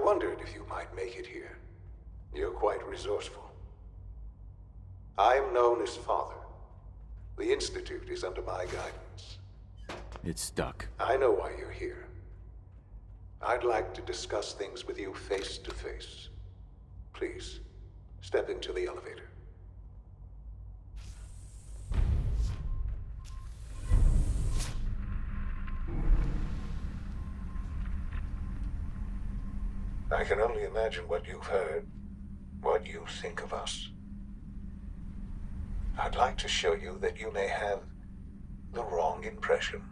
wondered if you might make it here. You're quite resourceful. I am known as Father. The Institute is under my guidance. It's stuck. I know why you're here. I'd like to discuss things with you face to face. Please, step into the elevator. I can only imagine what you've heard, what you think of us. I'd like to show you that you may have the wrong impression.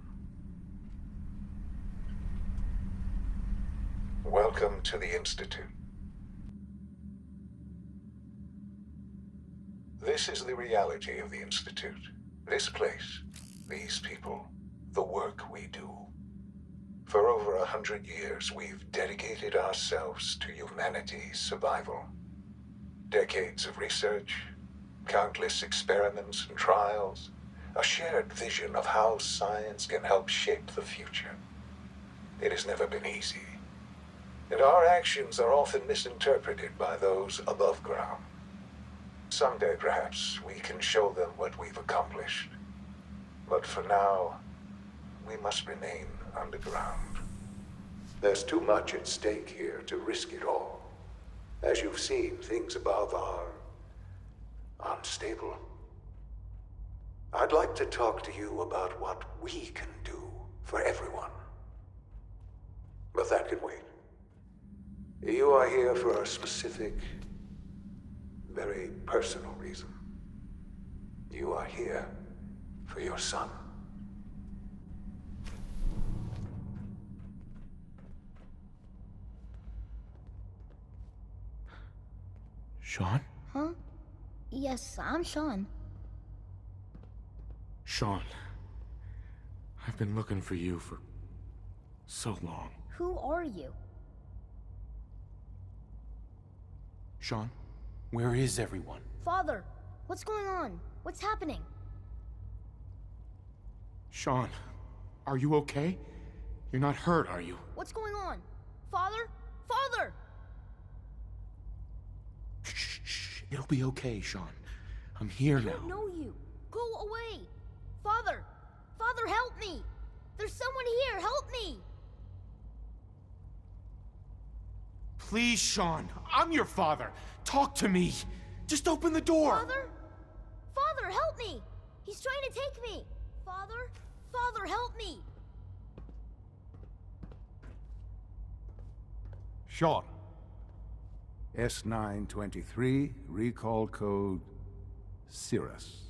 Welcome to the Institute. This is the reality of the Institute. This place, these people, the work we do. For over 100 years, we've dedicated ourselves to humanity's survival. Decades of research, countless experiments and trials, a shared vision of how science can help shape the future. It has never been easy, and our actions are often misinterpreted by those above ground. Someday, perhaps, we can show them what we've accomplished. But for now, we must remain underground. There's too much at stake here to risk it all. As you've seen, things above are unstable. I'd like to talk to you about what we can do for everyone. But that can wait. You are here for a specific, very personal reason. You are here for your son. Sean? Huh? Yes, I'm Sean. Sean. I've been looking for you for so long. Who are you? Sean, where is everyone? Father, what's going on? What's happening? Sean, are you okay? You're not hurt, are you? What's going on? Father? Father! Shh. It'll be okay, Sean. I'm here now. I don't know you. Go away. Father! Father, help me! There's someone here. Help me! Please, Sean. I'm your father. Talk to me. Just open the door. Father? Father, help me! He's trying to take me. Father? Father, help me! Sean. S923, recall code Cirrus.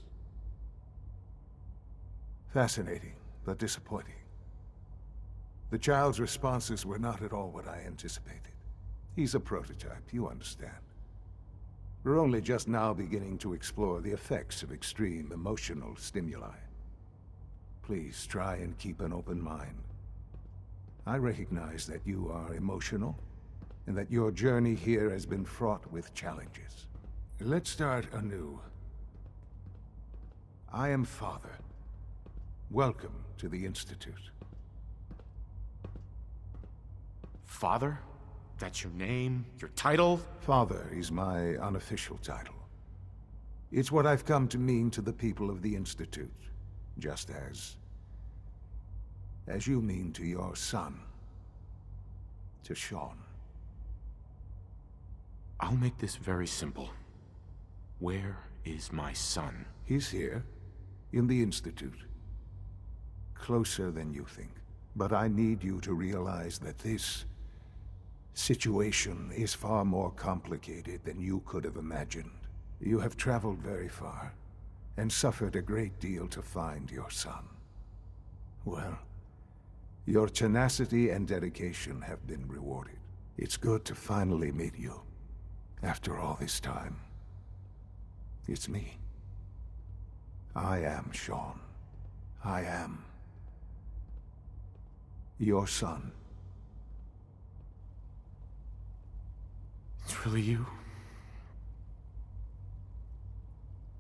Fascinating, but disappointing. The child's responses were not at all what I anticipated. He's a prototype, you understand. We're only just now beginning to explore the effects of extreme emotional stimuli. Please try and keep an open mind. I recognize that you are emotional, and that your journey here has been fraught with challenges. Let's start anew. I am Father. Welcome to the Institute. Father? That's your name? Your title? Father is my unofficial title. It's what I've come to mean to the people of the Institute, just as you mean to your son, to Sean. I'll make this very simple. Where is my son? He's here, in the Institute. Closer than you think. But I need you to realize that this situation is far more complicated than you could have imagined. You have traveled very far, and suffered a great deal to find your son. Well, your tenacity and dedication have been rewarded. It's good to finally meet you. After all this time, it's me. I am Sean. I am your son. It's really you?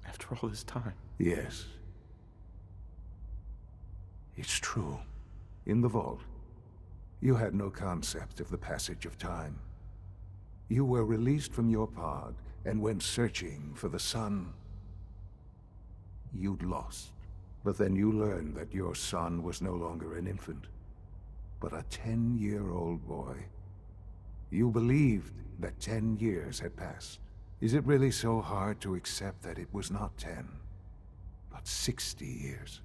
After all this time? Yes. It's true. In the vault, you had no concept of the passage of time. You were released from your pod and went searching for the sun you'd lost. But then you learned that your son was no longer an infant, but a 10-year-old boy. You believed that 10 years had passed. Is it really so hard to accept that it was not 10, but 60 years?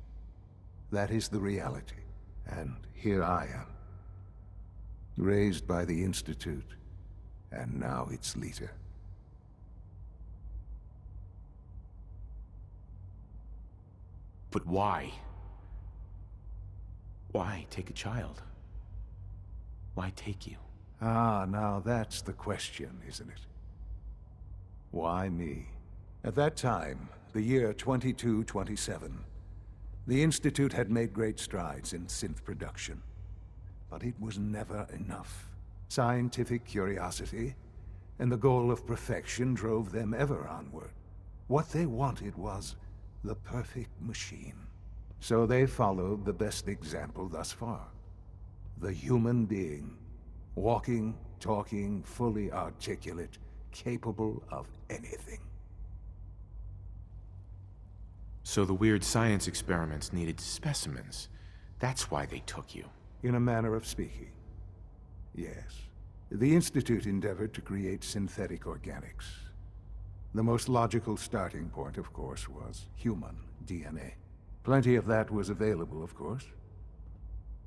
That is the reality, and here I am. Raised by the Institute, and now its leader. But why? Why take a child? Why take you? Ah, now that's the question, isn't it? Why me? At that time, the year 2227, the Institute had made great strides in synth production. But it was never enough. Scientific curiosity and the goal of perfection drove them ever onward. What they wanted was the perfect machine. So they followed the best example thus far. The human being. Walking, talking, fully articulate, capable of anything. So the weird science experiments needed specimens. That's why they took you. In a manner of speaking, yes. The Institute endeavored to create synthetic organics. The most logical starting point, of course, was human DNA. Plenty of that was available, of course.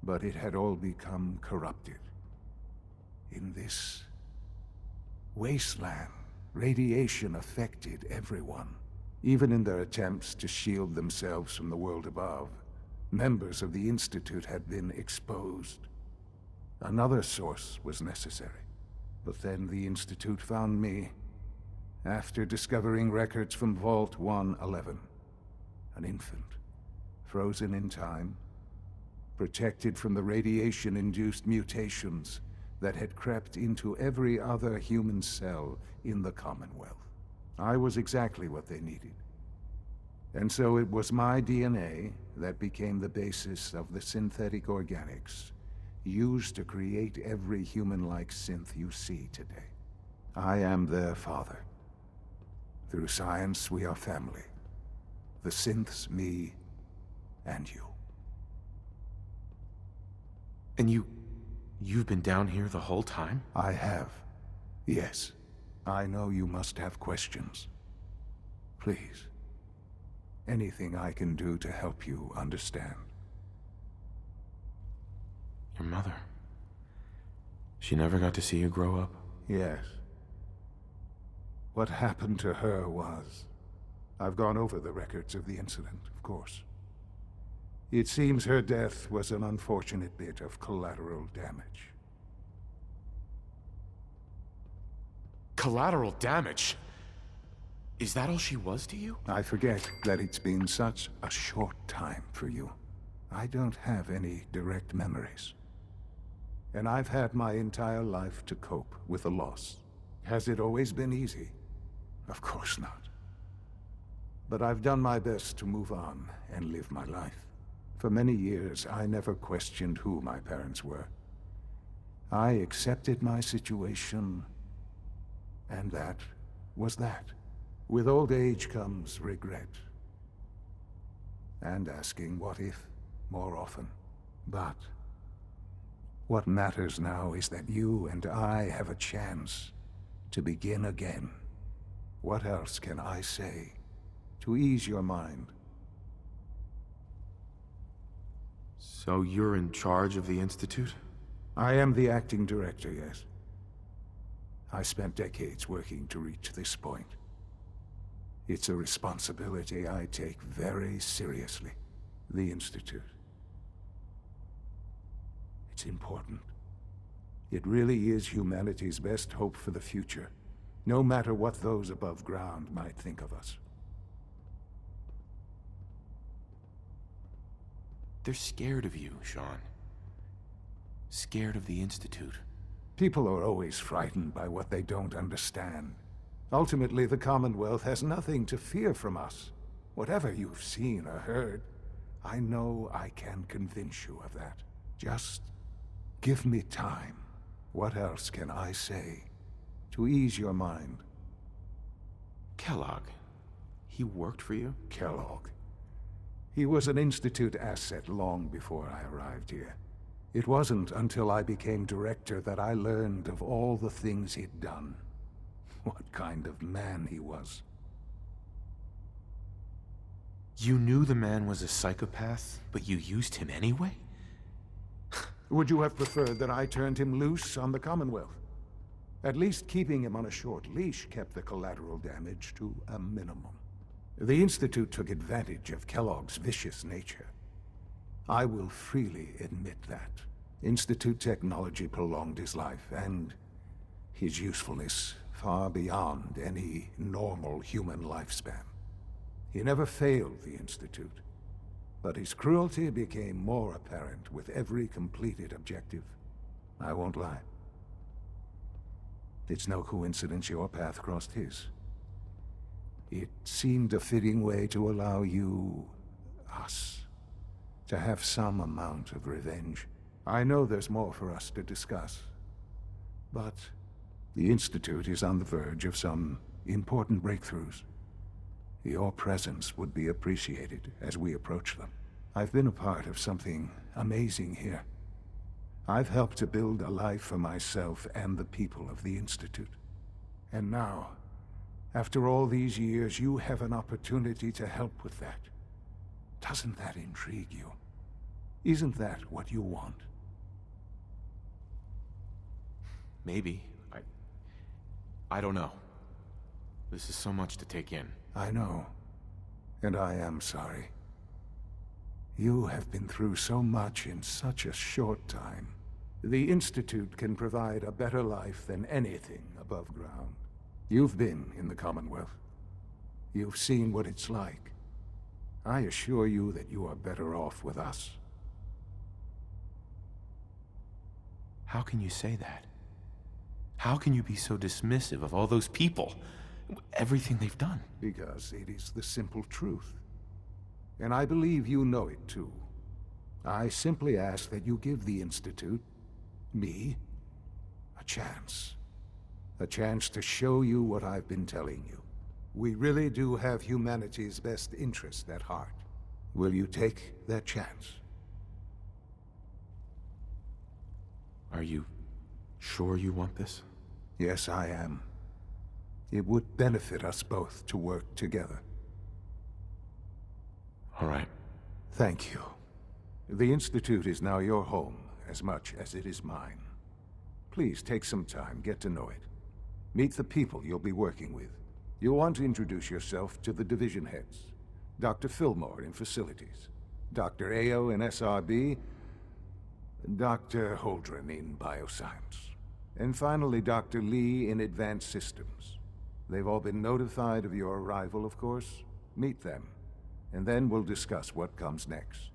But it had all become corrupted. In this wasteland, radiation affected everyone. Even in their attempts to shield themselves from the world above, members of the Institute had been exposed. Another source was necessary. But then the Institute found me, after discovering records from Vault 111. An infant, frozen in time, protected from the radiation-induced mutations that had crept into every other human cell in the Commonwealth. I was exactly what they needed. And so it was my DNA that became the basis of the synthetic organics used to create every human-like synth you see today. I am their father. Through science, we are family. The synths, me, and you. And you've been down here the whole time? I have. Yes. I know you must have questions. Please. Anything I can do to help you understand. Your mother. She never got to see you grow up? Yes. What happened to her was... I've gone over the records of the incident, of course. It seems her death was an unfortunate bit of collateral damage. Collateral damage? Is that all she was to you? I forget that it's been such a short time for you. I don't have any direct memories. And I've had my entire life to cope with the loss. Has it always been easy? Of course not. But I've done my best to move on and live my life. For many years, I never questioned who my parents were. I accepted my situation, and that was that. With old age comes regret. And asking what if more often. But what matters now is that you and I have a chance to begin again. What else can I say to ease your mind? So you're in charge of the Institute? I am the acting director, yes. I spent decades working to reach this point. It's a responsibility I take very seriously. The Institute. It's important. It really is humanity's best hope for the future, no matter what those above ground might think of us. They're scared of you, Sean. Scared of the Institute. People are always frightened by what they don't understand. Ultimately, the Commonwealth has nothing to fear from us. Whatever you've seen or heard, I know I can convince you of that. Just give me time. What else can I say to ease your mind. Kellogg. He worked for you? Kellogg. He was an Institute asset long before I arrived here. It wasn't until I became director that I learned of all the things he'd done. What kind of man he was. You knew the man was a psychopath, but you used him anyway? Would you have preferred that I turned him loose on the Commonwealth? At least keeping him on a short leash kept the collateral damage to a minimum. The Institute took advantage of Kellogg's vicious nature. I will freely admit that. Institute technology prolonged his life, and his usefulness far beyond any normal human lifespan. He never failed the Institute, but his cruelty became more apparent with every completed objective. I won't lie. It's no coincidence your path crossed his. It seemed a fitting way to allow you, us, to have some amount of revenge. I know there's more for us to discuss, but the Institute is on the verge of some important breakthroughs. Your presence would be appreciated as we approach them. I've been a part of something amazing here. I've helped to build a life for myself and the people of the Institute. And now, after all these years, you have an opportunity to help with that. Doesn't that intrigue you? Isn't that what you want? Maybe. I don't know. This is so much to take in. I know. And I am sorry. You have been through so much in such a short time. The Institute can provide a better life than anything above ground. You've been in the Commonwealth. You've seen what it's like. I assure you that you are better off with us. How can you say that? How can you be so dismissive of all those people? Everything they've done? Because it is the simple truth. And I believe you know it too. I simply ask that you give the Institute, me, a chance. A chance to show you what I've been telling you. We really do have humanity's best interest at heart. Will you take that chance? Are you sure you want this? Yes, I am. It would benefit us both to work together. All right. Thank you. The Institute is now your home, as much as it is mine. Please take some time, get to know it. Meet the people you'll be working with. You'll want to introduce yourself to the division heads. Dr. Fillmore in Facilities, Dr. Ayo in SRB, Dr. Holdren in Bioscience, and finally Dr. Lee in Advanced Systems. They've all been notified of your arrival, of course. Meet them, and then we'll discuss what comes next.